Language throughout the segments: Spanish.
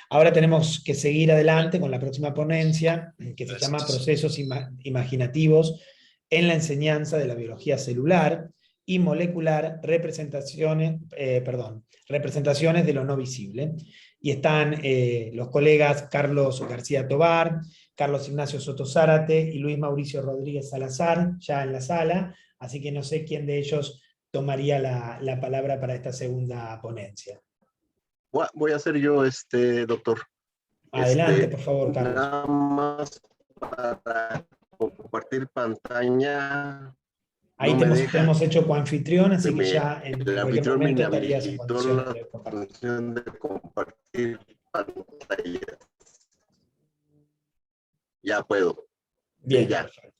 Ahora tenemos que seguir adelante con la próxima ponencia, que se llama Gracias. Procesos Imaginativos en la enseñanza de la biología celular y molecular, representaciones de lo no visible. Y están los colegas Carlos García Tobar, Carlos Ignacio Soto Zárate y Luis Mauricio Rodríguez Salazar, ya en la sala, así que no sé quién de ellos tomaría la palabra para esta segunda ponencia. Voy a hacer yo, doctor. Adelante, por favor, Carlos. Nada más para compartir pantalla. Ahí No te me hemos, te deja. hemos hecho coanfitrión, así que Me, ya en el cualquier anfitrión me momento estarías en inhabilitó condiciones la de compartir. función de compartir pantalla. Ya puedo. Sí, Bien, ya. perfecto.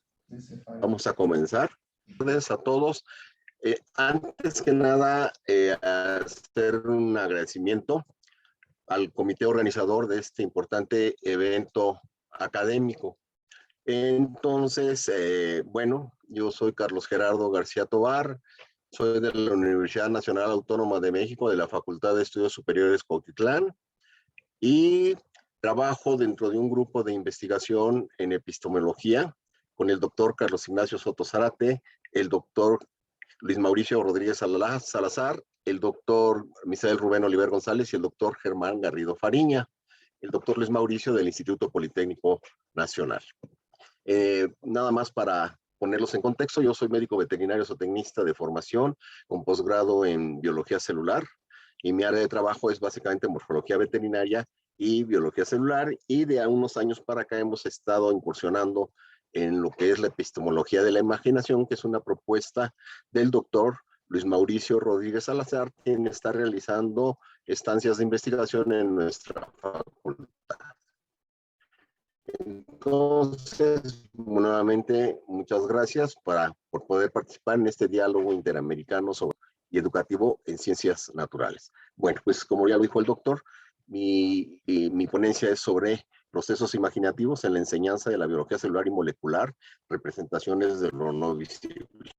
Vamos a comenzar. Gracias a todos. Antes que nada, hacer un agradecimiento al comité organizador de este importante evento académico. Entonces, bueno, yo soy Carlos Gerardo García Tobar, soy de la Universidad Nacional Autónoma de México, de la Facultad de Estudios Superiores Cuautitlán, y trabajo dentro de un grupo de investigación en epistemología con el doctor Carlos Ignacio Soto Zárate, el doctor Luis Mauricio Rodríguez Salazar, el doctor Misael Rubén Oliver González y el doctor Germán Garrido Fariña, el doctor Luis Mauricio del Instituto Politécnico Nacional. Nada más para ponerlos en contexto, yo soy médico veterinario zootecnista de formación, con posgrado en biología celular, y mi área de trabajo es básicamente morfología veterinaria y biología celular, y de unos años para acá hemos estado incursionando en lo que es la epistemología de la imaginación, que es una propuesta del doctor Luis Mauricio Rodríguez Salazar, quien está realizando estancias de investigación en nuestra facultad. Entonces, nuevamente, muchas gracias por poder participar en este diálogo interamericano y educativo en ciencias naturales. Bueno, pues como ya lo dijo el doctor, mi ponencia es sobre procesos imaginativos en la enseñanza de la biología celular y molecular, representaciones de lo no visible.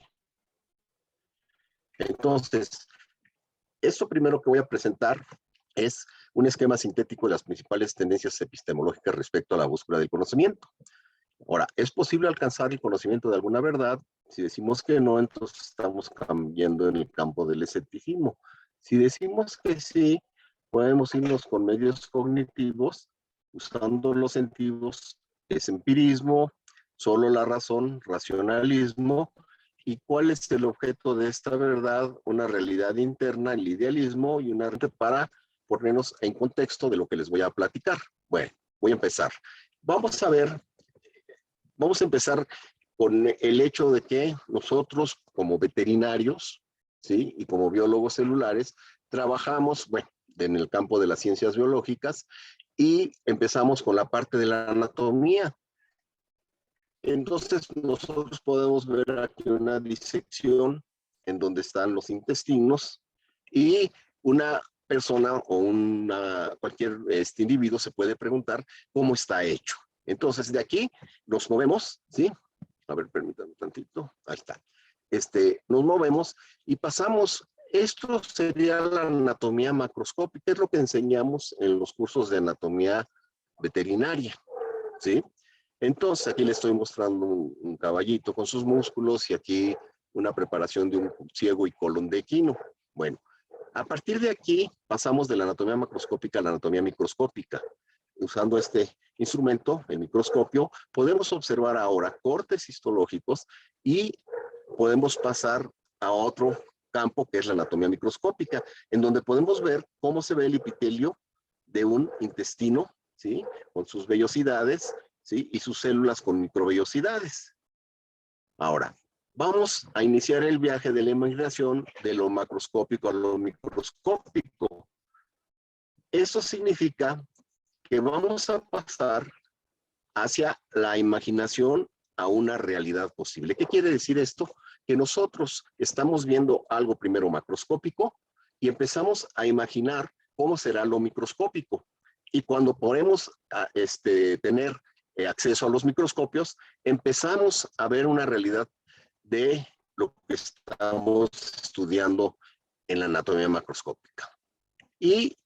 Entonces, esto primero que voy a presentar es un esquema sintético de las principales tendencias epistemológicas respecto a la búsqueda del conocimiento. Ahora, ¿es posible alcanzar el conocimiento de alguna verdad? Si decimos que no, entonces estamos cambiando en el campo del escepticismo. Si decimos que sí, podemos irnos con medios cognitivos, usando los sentidos, es empirismo, solo la razón, racionalismo, y cuál es el objeto de esta verdad, una realidad interna, el idealismo, y una red para ponernos en contexto de lo que les voy a platicar. Bueno, voy a empezar. Vamos a empezar con el hecho de que nosotros como veterinarios, ¿sí? Y como biólogos celulares, trabajamos, bueno, en el campo de las ciencias biológicas, y empezamos con la parte de la anatomía. Entonces nosotros podemos ver aquí una disección en donde están los intestinos, y una persona o cualquier individuo se puede preguntar cómo está hecho. Entonces de aquí nos movemos, ¿sí? A ver, permítanme un tantito. Ahí está. Nos movemos y pasamos. Esto sería la anatomía macroscópica, es lo que enseñamos en los cursos de anatomía veterinaria, ¿sí? Entonces aquí le estoy mostrando un caballito con sus músculos, y aquí una preparación de un ciego y colon de equino. Bueno, a partir de aquí pasamos de la anatomía macroscópica a la anatomía microscópica. Usando este instrumento, el microscopio, podemos observar ahora cortes histológicos, y podemos pasar a otro campo que es la anatomía microscópica, en donde podemos ver cómo se ve el epitelio de un intestino, ¿sí? Con sus vellosidades, ¿sí? Y sus células con microvellosidades. Ahora, vamos a iniciar el viaje de la imaginación de lo macroscópico a lo microscópico. Eso significa que vamos a pasar hacia la imaginación a una realidad posible. ¿Qué quiere decir esto? Que nosotros estamos viendo algo primero macroscópico y empezamos a imaginar cómo será lo microscópico. Y cuando podemos tener acceso a los microscopios, empezamos a ver una realidad de lo que estamos estudiando en la anatomía macroscópica. Y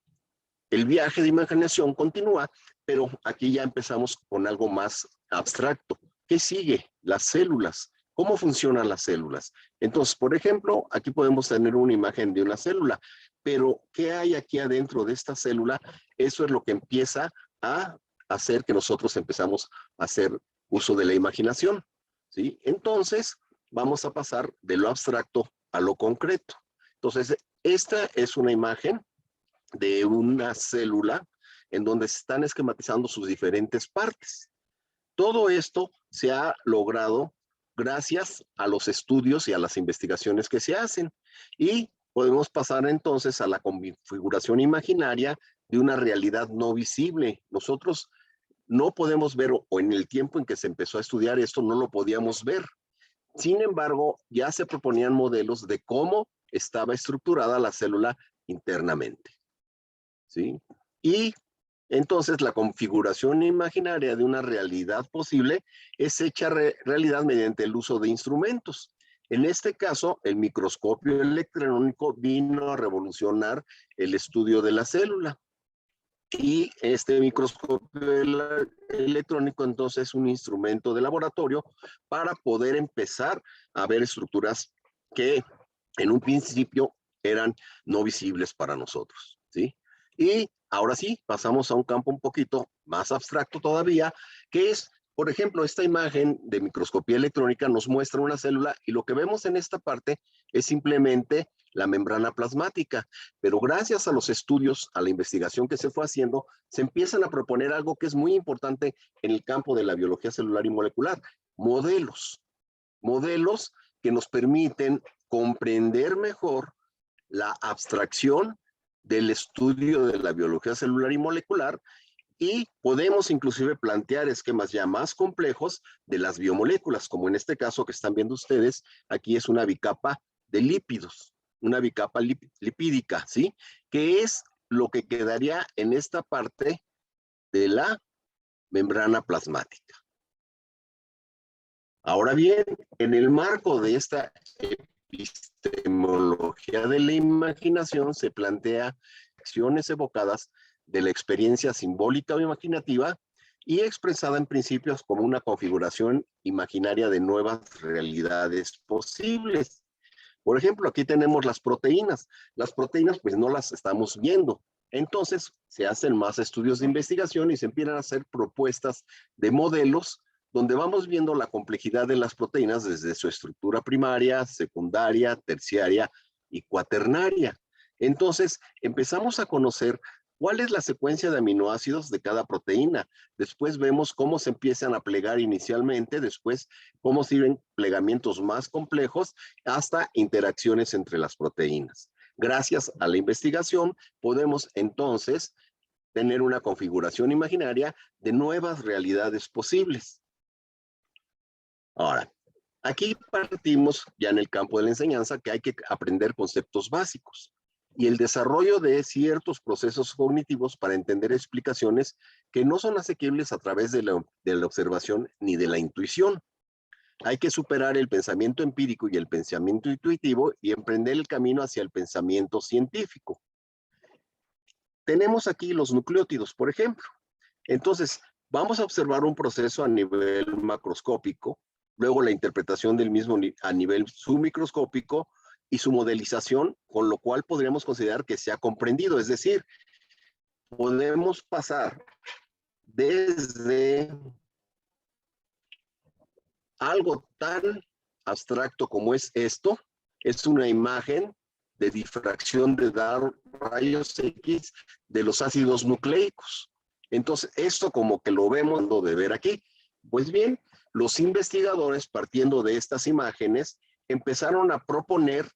el viaje de imaginación continúa, pero aquí ya empezamos con algo más abstracto. ¿Qué sigue? Las células. ¿Cómo funcionan las células? Entonces, por ejemplo, aquí podemos tener una imagen de una célula, pero ¿qué hay aquí adentro de esta célula? Eso es lo que empieza a hacer que nosotros empezamos a hacer uso de la imaginación, ¿sí? Entonces, vamos a pasar de lo abstracto a lo concreto. Entonces, esta es una imagen de una célula en donde se están esquematizando sus diferentes partes. Todo esto se ha logrado gracias a los estudios y a las investigaciones que se hacen. Y podemos pasar entonces a la configuración imaginaria de una realidad no visible. Nosotros no podemos ver, o en el tiempo en que se empezó a estudiar esto, no lo podíamos ver. Sin embargo, ya se proponían modelos de cómo estaba estructurada la célula internamente, ¿sí? Y entonces la configuración imaginaria de una realidad posible es hecha realidad mediante el uso de instrumentos. En este caso, el microscopio electrónico vino a revolucionar el estudio de la célula. Y este microscopio electrónico entonces es un instrumento de laboratorio para poder empezar a ver estructuras que en un principio eran no visibles para nosotros, ¿sí? Y ahora sí, pasamos a un campo un poquito más abstracto todavía, que es, por ejemplo, esta imagen de microscopía electrónica nos muestra una célula y lo que vemos en esta parte es simplemente la membrana plasmática, pero gracias a los estudios, a la investigación que se fue haciendo, se empiezan a proponer algo que es muy importante en el campo de la biología celular y molecular, modelos que nos permiten comprender mejor la abstracción del estudio de la biología celular y molecular y podemos inclusive plantear esquemas ya más complejos de las biomoléculas, como en este caso que están viendo ustedes, aquí es una bicapa de lípidos, una bicapa lipídica, ¿sí? Que es lo que quedaría en esta parte de la membrana plasmática. Ahora bien, en el marco de esta epistemología de la imaginación se plantea acciones evocadas de la experiencia simbólica o imaginativa y expresada en principios como una configuración imaginaria de nuevas realidades posibles. Por ejemplo, aquí tenemos las proteínas. Las proteínas pues no las estamos viendo. Entonces se hacen más estudios de investigación y se empiezan a hacer propuestas de modelos donde vamos viendo la complejidad de las proteínas desde su estructura primaria, secundaria, terciaria y cuaternaria. Entonces empezamos a conocer cuál es la secuencia de aminoácidos de cada proteína. Después vemos cómo se empiezan a plegar inicialmente, después cómo sirven plegamientos más complejos hasta interacciones entre las proteínas. Gracias a la investigación podemos entonces tener una configuración imaginaria de nuevas realidades posibles. Ahora, aquí partimos ya en el campo de la enseñanza que hay que aprender conceptos básicos y el desarrollo de ciertos procesos cognitivos para entender explicaciones que no son asequibles a través de la observación ni de la intuición. Hay que superar el pensamiento empírico y el pensamiento intuitivo y emprender el camino hacia el pensamiento científico. Tenemos aquí los nucleótidos, por ejemplo. Entonces, vamos a observar un proceso a nivel macroscópico, luego la interpretación del mismo a nivel submicroscópico y su modelización, con lo cual podríamos considerar que se ha comprendido. Es decir, podemos pasar desde algo tan abstracto como es esto, es una imagen de difracción de rayos X de los ácidos nucleicos. Entonces, esto como que lo vemos de ver aquí. Pues bien, los investigadores, partiendo de estas imágenes, empezaron a proponer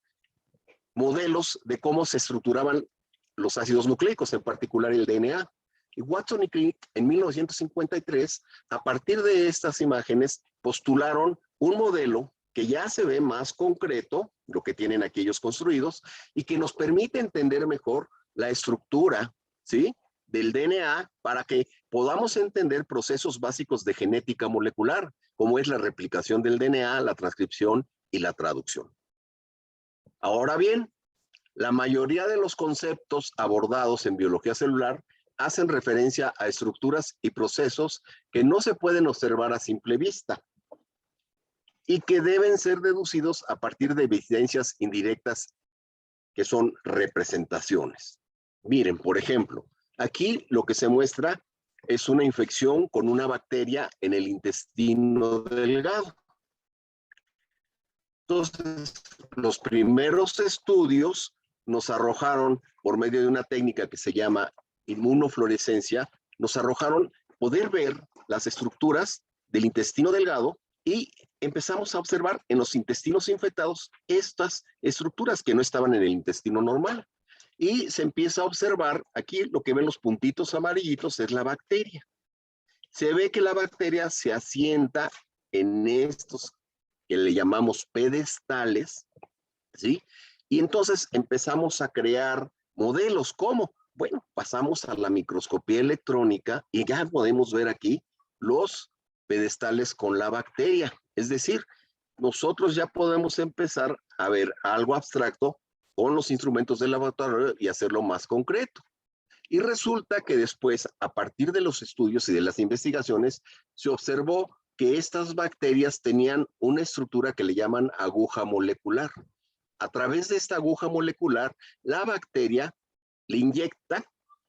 modelos de cómo se estructuraban los ácidos nucleicos, en particular el DNA. Y Watson y Crick, en 1953, a partir de estas imágenes, postularon un modelo que ya se ve más concreto, lo que tienen aquellos construidos, y que nos permite entender mejor la estructura, ¿sí?, del DNA para que podamos entender procesos básicos de genética molecular, como es la replicación del DNA, la transcripción y la traducción. Ahora bien, La mayoría de los conceptos abordados en biología celular hacen referencia a estructuras y procesos que no se pueden observar a simple vista y que deben ser deducidos a partir de evidencias indirectas que son representaciones. Miren, por ejemplo, aquí lo que se muestra es una infección con una bacteria en el intestino delgado. Entonces, los primeros estudios nos arrojaron, por medio de una técnica que se llama inmunofluorescencia, nos arrojaron poder ver las estructuras del intestino delgado y empezamos a observar en los intestinos infectados estas estructuras que no estaban en el intestino normal. Y se empieza a observar, aquí lo que ven los puntitos amarillitos es la bacteria. Se ve que la bacteria se asienta en estos que le llamamos pedestales, ¿sí? Y entonces empezamos a crear modelos. ¿Cómo? Bueno, pasamos a la microscopía electrónica y ya podemos ver aquí los pedestales con la bacteria. Es decir, nosotros ya podemos empezar a ver algo abstracto con los instrumentos del laboratorio y hacerlo más concreto. Y resulta que después, a partir de los estudios y de las investigaciones, se observó que estas bacterias tenían una estructura que le llaman aguja molecular. A través de esta aguja molecular, la bacteria le inyecta,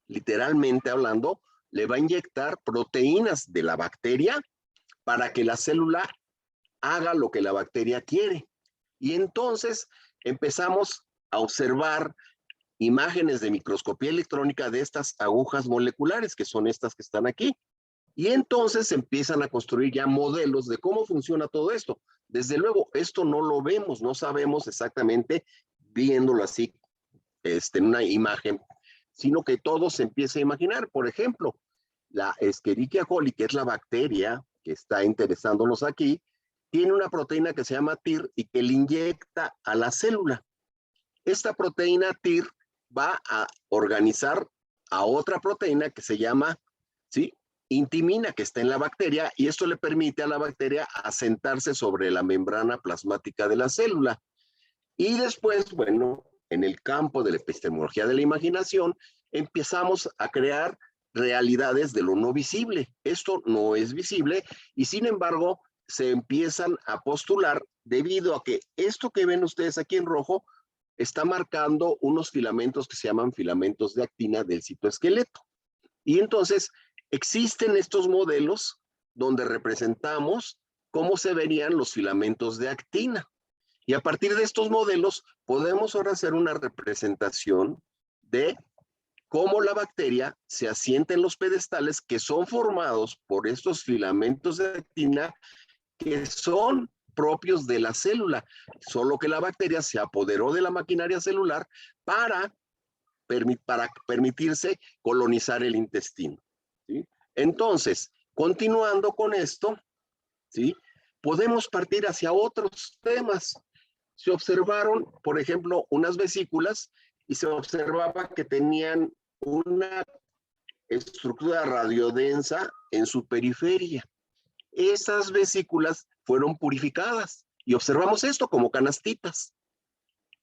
literalmente hablando, le va a inyectar proteínas de la bacteria para que la célula haga lo que la bacteria quiere. Y entonces empezamos a observar imágenes de microscopía electrónica de estas agujas moleculares, que son estas que están aquí. Y entonces empiezan a construir ya modelos de cómo funciona todo esto. Desde luego, esto no lo vemos, no sabemos exactamente viéndolo así en una imagen, sino que todo se empieza a imaginar. Por ejemplo, la Escherichia coli, que es la bacteria que está interesándonos aquí, tiene una proteína que se llama TIR y que le inyecta a la célula. Esta proteína TIR va a organizar a otra proteína que se llama, ¿sí?, intimina, que está en la bacteria, y esto le permite a la bacteria asentarse sobre la membrana plasmática de la célula. Y después, bueno, en el campo de la epistemología de la imaginación, empezamos a crear realidades de lo no visible. Esto no es visible y sin embargo se empiezan a postular debido a que esto que ven ustedes aquí en rojo está marcando unos filamentos que se llaman filamentos de actina del citoesqueleto. Y entonces existen estos modelos donde representamos cómo se verían los filamentos de actina. Y a partir de estos modelos podemos ahora hacer una representación de cómo la bacteria se asienta en los pedestales que son formados por estos filamentos de actina que son propios de la célula, solo que la bacteria se apoderó de la maquinaria celular para permitirse colonizar el intestino, ¿sí? Entonces, continuando con esto, ¿sí?, podemos partir hacia otros temas. Se observaron, por ejemplo, unas vesículas y se observaba que tenían una estructura radiodensa en su periferia. Esas vesículas fueron purificadas y observamos esto como canastitas.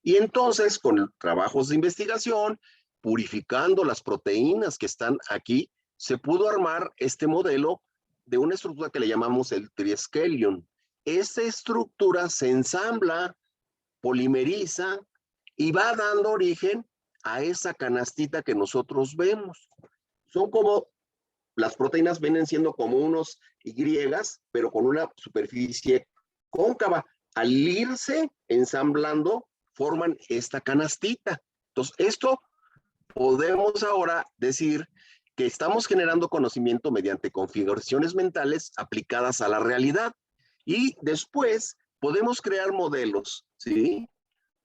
Y entonces, con trabajos de investigación, purificando las proteínas que están aquí, se pudo armar este modelo de una estructura que le llamamos el triskelion. Esta estructura se ensambla, polimeriza y va dando origen a esa canastita que nosotros vemos. Son como, las proteínas vienen siendo como unos Y, pero con una superficie cóncava. Al irse ensamblando, forman esta canastita. Entonces, esto podemos ahora decir que estamos generando conocimiento mediante configuraciones mentales aplicadas a la realidad. Y después podemos crear modelos, ¿sí?,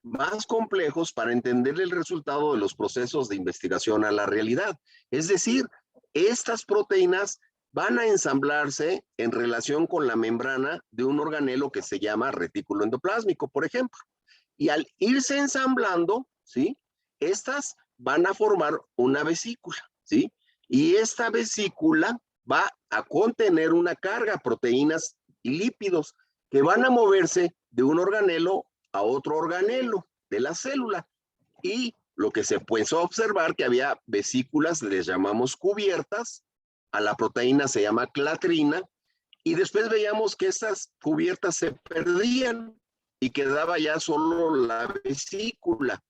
más complejos para entender el resultado de los procesos de investigación a la realidad. Es decir, estas proteínas van a ensamblarse en relación con la membrana de un organelo que se llama retículo endoplásmico, por ejemplo. Y al irse ensamblando, ¿sí?, estas van a formar una vesícula, ¿sí? Y esta vesícula va a contener una carga, proteínas y lípidos, que van a moverse de un organelo a otro organelo de la célula. Y lo que se empezó a observar que había vesículas, les llamamos cubiertas, a la proteína se llama clatrina, y después veíamos que estas cubiertas se perdían y quedaba ya solo la vesícula.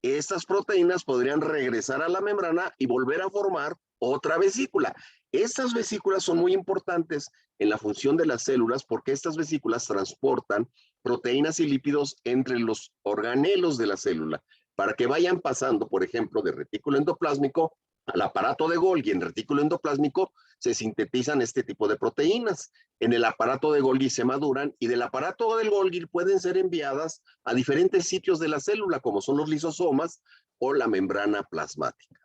Estas proteínas podrían regresar a la membrana y volver a formar otra vesícula. Estas vesículas son muy importantes en la función de las células porque estas vesículas transportan proteínas y lípidos entre los organelos de la célula para que vayan pasando, por ejemplo, de retículo endoplásmico al aparato de Golgi. En retículo endoplásmico se sintetizan este tipo de proteínas. En el aparato de Golgi se maduran y del aparato del Golgi pueden ser enviadas a diferentes sitios de la célula, como son los lisosomas o la membrana plasmática.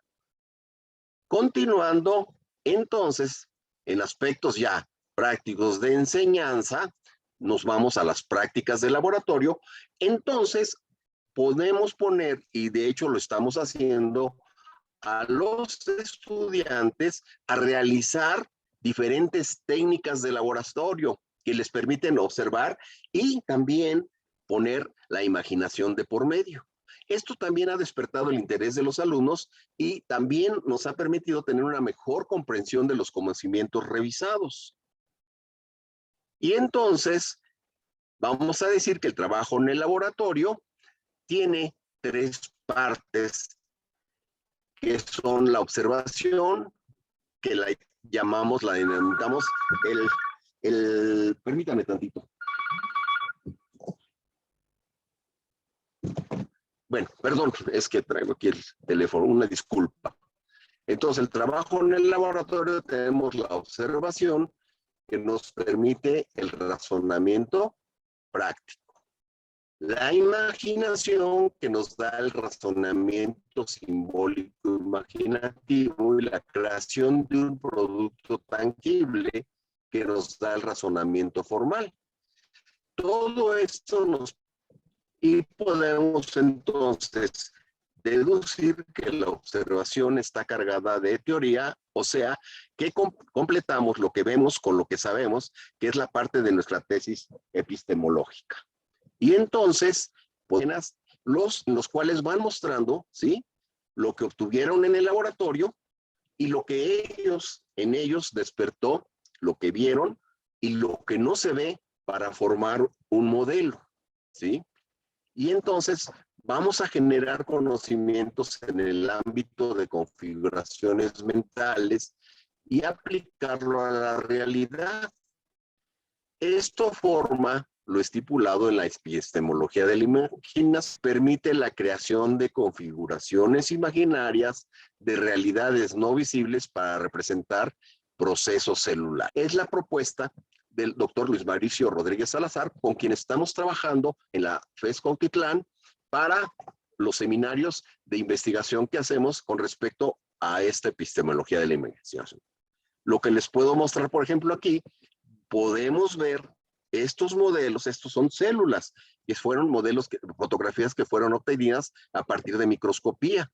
Continuando, entonces, en aspectos ya prácticos de enseñanza, nos vamos a las prácticas de laboratorio. Entonces, podemos poner, y de hecho lo estamos haciendo, a los estudiantes a realizar diferentes técnicas de laboratorio que les permiten observar y también poner la imaginación de por medio. Esto también ha despertado el interés de los alumnos y también nos ha permitido tener una mejor comprensión de los conocimientos revisados. Y entonces, vamos a decir que el trabajo en el laboratorio tiene tres partes, que son la observación, que la llamamos, la denominamos permítame tantito. Bueno, perdón, es que traigo aquí el teléfono, una disculpa. Entonces, el trabajo en el laboratorio tenemos la observación que nos permite el razonamiento práctico. La imaginación que nos da el razonamiento simbólico imaginativo y la creación de un producto tangible que nos da el razonamiento formal. Todo esto y podemos entonces deducir que la observación está cargada de teoría, o sea, que completamos lo que vemos con lo que sabemos, que es la parte de nuestra tesis epistemológica. Y entonces, pues, los cuales van mostrando, ¿sí?, lo que obtuvieron en el laboratorio y lo que en ellos despertó, lo que vieron y lo que no se ve para formar un modelo, ¿sí? Y entonces vamos a generar conocimientos en el ámbito de configuraciones mentales y aplicarlo a la realidad. Esto forma lo estipulado en la epistemología de la imaginación, permite la creación de configuraciones imaginarias de realidades no visibles para representar procesos celulares. Es la propuesta del doctor Luis Mauricio Rodríguez Salazar, con quien estamos trabajando en la FES Cuautitlán para los seminarios de investigación que hacemos con respecto a esta epistemología de la imaginación. Lo que les puedo mostrar, por ejemplo, aquí, podemos ver estos modelos, estos son células, que fueron modelos, fotografías que fueron obtenidas a partir de microscopía.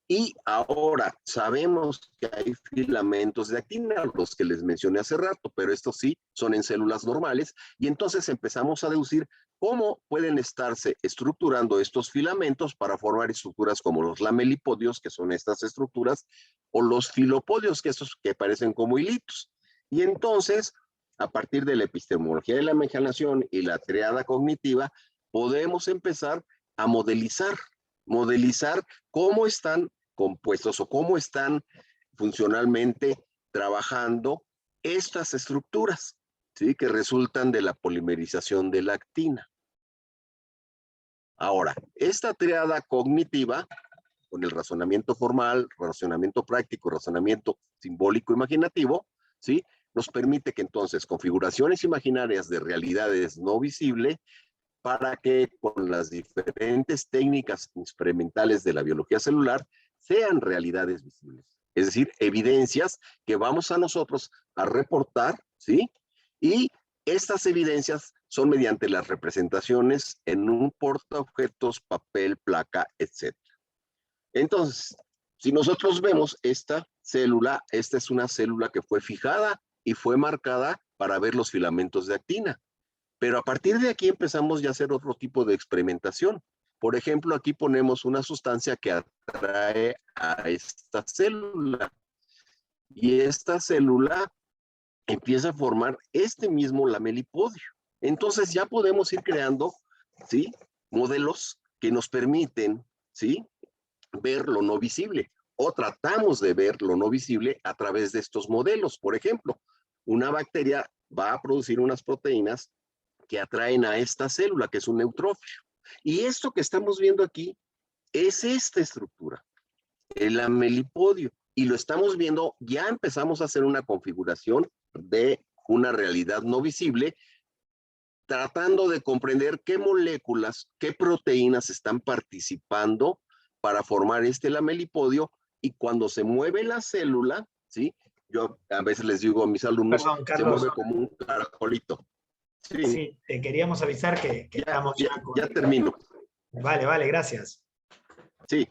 Y ahora sabemos que hay filamentos de actina, los que les mencioné hace rato, pero estos sí son en células normales, y entonces empezamos a deducir cómo pueden estarse estructurando estos filamentos para formar estructuras como los lamelipodios, que son estas estructuras, o los filopodios, que estos que parecen como hilitos. Y entonces, a partir de la epistemología de la imaginación y la triada cognitiva, podemos empezar a modelizar cómo están compuestos o cómo están funcionalmente trabajando estas estructuras, ¿sí?, que resultan de la polimerización de la actina. Ahora, esta triada cognitiva, con el razonamiento formal, razonamiento práctico, razonamiento simbólico imaginativo, ¿sí?, nos permite que entonces configuraciones imaginarias de realidades no visibles, para que con las diferentes técnicas experimentales de la biología celular sean realidades visibles. Es decir, evidencias que vamos a nosotros a reportar, ¿sí? Y estas evidencias son mediante las representaciones en un portaobjetos, papel, placa, etc. Entonces, si nosotros vemos esta célula, esta es una célula que fue fijada y fue marcada para ver los filamentos de actina. Pero a partir de aquí empezamos ya a hacer otro tipo de experimentación. Por ejemplo, aquí ponemos una sustancia que atrae a esta célula. Y esta célula empieza a formar este mismo lamelipodio. Entonces ya podemos ir creando, ¿sí?, modelos que nos permiten, ¿sí?, ver lo no visible, o tratamos de ver lo no visible a través de estos modelos. Por ejemplo, una bacteria va a producir unas proteínas que atraen a esta célula, que es un neutrófilo. Y esto que estamos viendo aquí es esta estructura, el lamelipodio. Y lo estamos viendo, ya empezamos a hacer una configuración de una realidad no visible, tratando de comprender qué moléculas, qué proteínas están participando para formar este lamelipodio, y cuando se mueve la célula, ¿sí? Yo a veces les digo a mis alumnos, Perdón, se Carlos. mueve como un caracolito. Sí, Sí, te queríamos avisar que estamos ya con... ya termino. Vale, vale, gracias. Sí.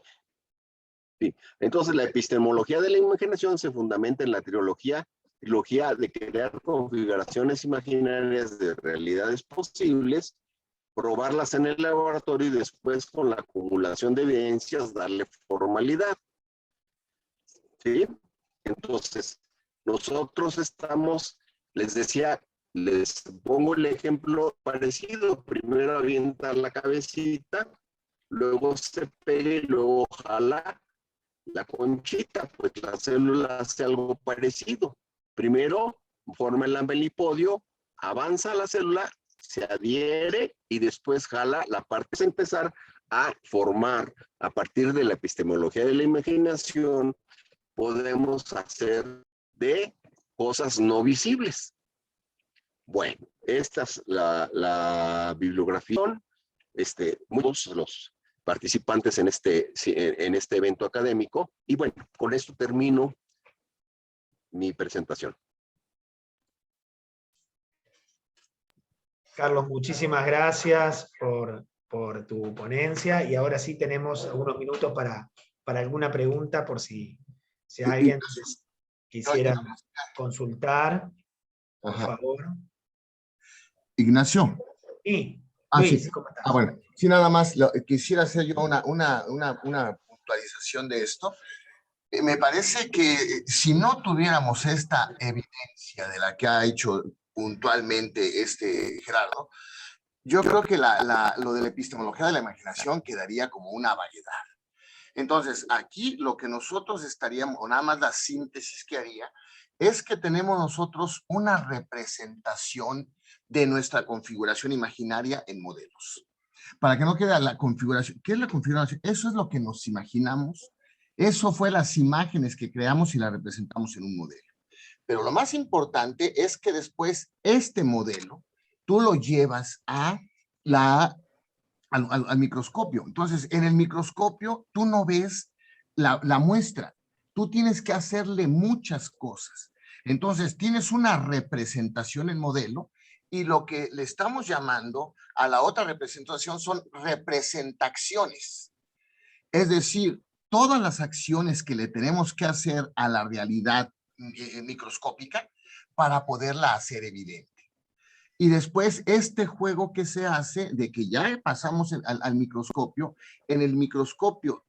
Sí. Entonces, la epistemología de la imaginación se fundamenta en la trilogía de crear configuraciones imaginarias de realidades posibles, probarlas en el laboratorio y después, con la acumulación de evidencias, darle formalidad. ¿Sí? Entonces, nosotros estamos, les decía, les pongo el ejemplo parecido. Primero avienta la cabecita, luego se pega y luego jala la conchita. Pues la célula hace algo parecido. Primero forma el lamelipodio, avanza la célula, se adhiere y después jala la parte. Es empezar a formar a partir de la epistemología de la imaginación. Podemos hacer de cosas no visibles. Bueno, esta es la bibliografía. Muchos de los participantes en este evento académico. Y bueno, con esto termino mi presentación. Carlos, muchísimas gracias por tu ponencia, y ahora sí tenemos algunos minutos para alguna pregunta, por si alguien quisiera consultar, por favor. Ignacio. Sí, Sí. Luis, ¿cómo estás? Bueno, sí, nada más quisiera hacer yo una puntualización de esto. Me parece que si no tuviéramos esta evidencia de la que ha hecho puntualmente Gerardo, yo creo que lo de la epistemología de la imaginación quedaría como una vaguedad. Entonces, aquí lo que nosotros estaríamos, o nada más la síntesis que haría, es que tenemos nosotros una representación de nuestra configuración imaginaria en modelos. Para que no quede la configuración. ¿Qué es la configuración? Eso es lo que nos imaginamos. Eso fue las imágenes que creamos y las representamos en un modelo. Pero lo más importante es que después este modelo tú lo llevas al microscopio. Entonces, en el microscopio tú no ves la muestra. Tú tienes que hacerle muchas cosas. Entonces, tienes una representación en modelo, y lo que le estamos llamando a la otra representación son representaciones. Es decir, todas las acciones que le tenemos que hacer a la realidad microscópica para poderla hacer evidente. Y después este juego que se hace de que ya pasamos al microscopio, en el microscopio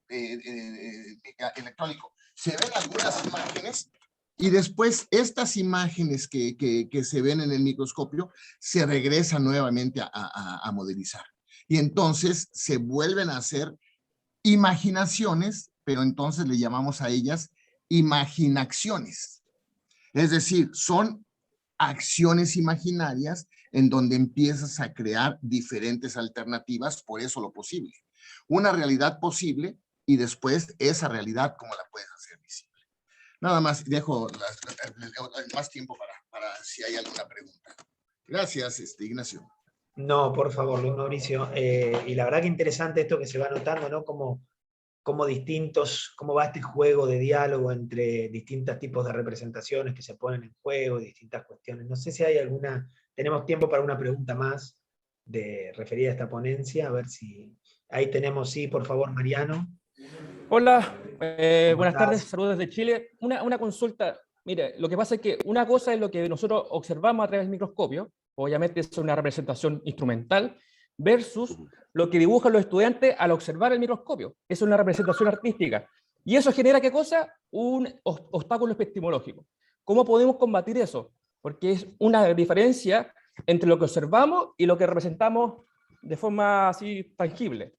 electrónico se ven algunas imágenes, y después estas imágenes que se ven en el microscopio se regresan nuevamente a modelizar. Y entonces se vuelven a hacer imaginaciones, pero entonces le llamamos a ellas imaginaciones. Es decir, son acciones imaginarias en donde empiezas a crear diferentes alternativas, por eso lo posible. Una realidad posible, y después esa realidad, ¿cómo la puedes hacer visible? Nada más, dejo más tiempo para si hay alguna pregunta. Gracias, Ignacio. No, por favor, Luis Mauricio. Y la verdad que interesante esto que se va notando, ¿no? Cómo va este juego de diálogo entre distintos tipos de representaciones que se ponen en juego, distintas cuestiones. No sé si hay tenemos tiempo para una pregunta más referida a esta ponencia, a ver si ahí tenemos. Sí, por favor, Mariano. Hola, buenas tardes, saludos desde Chile. Una consulta. Mire, lo que pasa es que una cosa es lo que nosotros observamos a través del microscopio, obviamente es una representación instrumental, versus lo que dibujan los estudiantes al observar el microscopio. Eso es una representación artística. Y eso genera, ¿qué cosa? Un obstáculo epistemológico. ¿Cómo podemos combatir eso? Porque es una diferencia entre lo que observamos y lo que representamos de forma así tangible.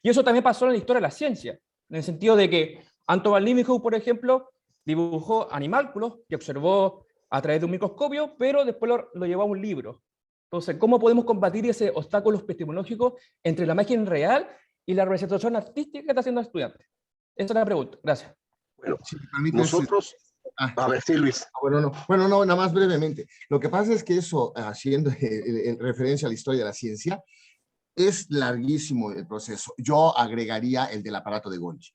Y eso también pasó en la historia de la ciencia, en el sentido de que Anton van Leeuwenhoek, por ejemplo, dibujó animálculos que observó a través de un microscopio, pero después lo llevó a un libro. Entonces, ¿cómo podemos combatir ese obstáculo epistemológico entre la imagen real y la representación artística que está haciendo el estudiante? Esa es la pregunta. Gracias. Bueno, Si me permites, nosotros... A ver, sí, Luis. Bueno, no, nada más brevemente. Lo que pasa es que eso, haciendo en referencia a la historia de la ciencia, es larguísimo el proceso. Yo agregaría el del aparato de Golgi.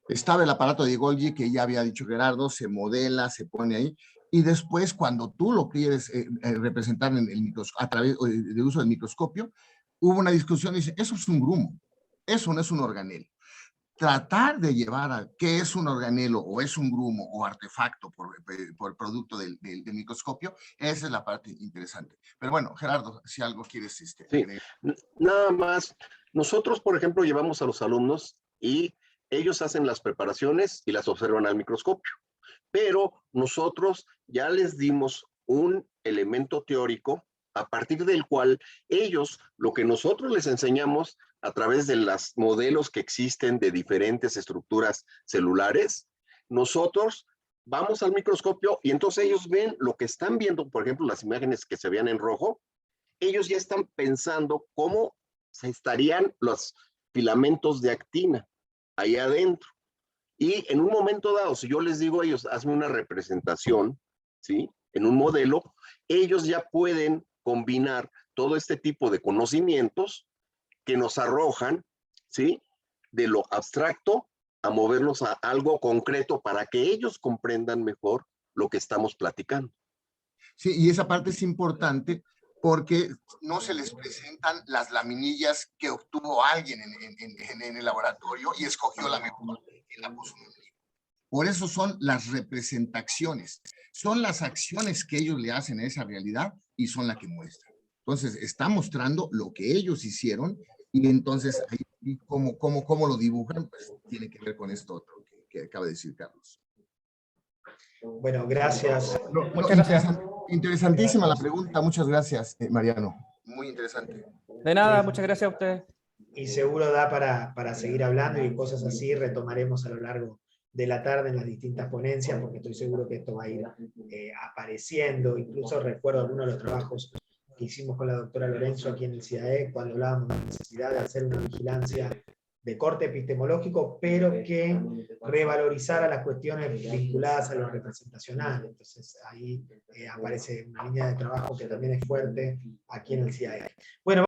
Estaba el aparato de Golgi que ya había dicho Gerardo, se modela, se pone ahí, y después cuando tú lo quieres representar en el microscopio, a través del uso del microscopio, hubo una discusión y dice, eso es un grumo, eso no es un organelo. Tratar de llevar a qué es un organelo o es un grumo o artefacto por producto del microscopio, esa es la parte interesante. Pero bueno, Gerardo, si algo quieres Sí, agregar. nada más. Nosotros, por ejemplo, llevamos a los alumnos y ellos hacen las preparaciones y las observan al microscopio. Pero nosotros ya les dimos un elemento teórico a partir del cual ellos, lo que nosotros les enseñamos a través de los modelos que existen de diferentes estructuras celulares, nosotros vamos al microscopio y entonces ellos ven lo que están viendo, por ejemplo, las imágenes que se vean en rojo, ellos ya están pensando cómo se estarían los filamentos de actina ahí adentro. Y en un momento dado, si yo les digo a ellos, hazme una representación, ¿sí? En un modelo, ellos ya pueden combinar todo este tipo de conocimientos que nos arrojan, ¿sí? De lo abstracto a movernos a algo concreto para que ellos comprendan mejor lo que estamos platicando. Sí, y esa parte es importante porque no se les presentan las laminillas que obtuvo alguien en el laboratorio y escogió la mejor y la puso en un libro. Por eso son las representaciones, son las acciones que ellos le hacen a esa realidad y son las que muestran. Entonces, está mostrando lo que ellos hicieron y entonces ahí cómo lo dibujan, pues tiene que ver con esto otro que acaba de decir Carlos. Bueno, gracias. Muchas gracias. Interesantísima la pregunta, muchas gracias, Mariano. Muy interesante. De nada, muchas gracias a ustedes. Y seguro da para seguir hablando y cosas así retomaremos a lo largo de la tarde en las distintas ponencias, porque estoy seguro que esto va a ir apareciendo. Incluso recuerdo algunos de los trabajos que hicimos con la doctora Lorenzo aquí en el CIAE, cuando hablábamos de la necesidad de hacer una vigilancia de corte epistemológico, pero que revalorizara las cuestiones vinculadas a lo representacional. Entonces ahí aparece una línea de trabajo que también es fuerte aquí en el CIAE. Bueno,